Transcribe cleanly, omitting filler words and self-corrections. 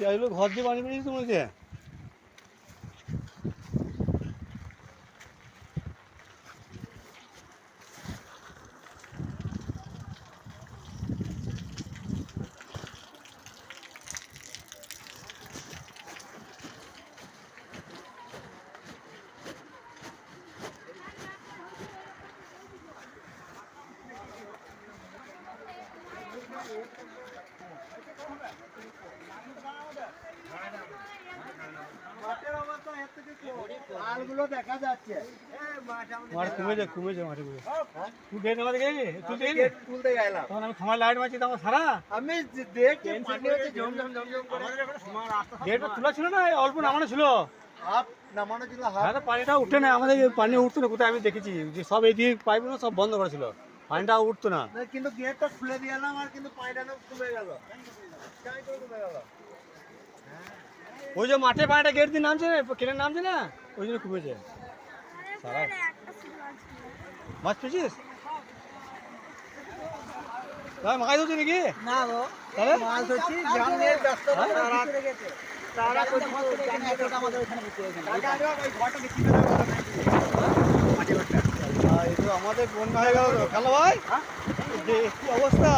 পেঁয়াজগুলো ঘর দিয়ে বানিয়ে নিয়েছি তোমার যে দেখা যাচ্ছে মাঠ কমেছে মাঠে তুই গেট নামাতে গেলি তুলতে গেলাম তখন আমি খামার লাইট মারছি আমার সারা আমি দেখি পানি হচ্ছে ঝমঝম ঝমঝম করে গেটটা তোলা ছিল না অল্প নামানো ছিল হাফ নামানো ছিল হাফ হ্যাঁ তো পানিটা উঠে না আমাদের পানি উঠতো না কোথায় আমি দেখেছি যে সব এই দিয়ে পাইপগুলো সব বন্ধ করা ছিল পানিটা উঠতো না কিন্তু গেটটা খুলে দিলাম আর কিন্তু পানিটা কমে গেল কমে গেল ওই যে মাঠে পানিটা গেট দিয়ে নামছে না কেটে নামছে না ওই জন্য কমেছে সারা মাছ পেয়েছিস তাই মাছ ধরছি নাকি না গো তাহলে মাছ হচ্ছে জাম নিয়ে ব্যস্ত তারা কই আমাদের ওখানে ভিতরে ওই ঘরটা বেশি এই তো আমাদের বন্যা হয়ে গেল তো খেলো ভাই কি অবস্থা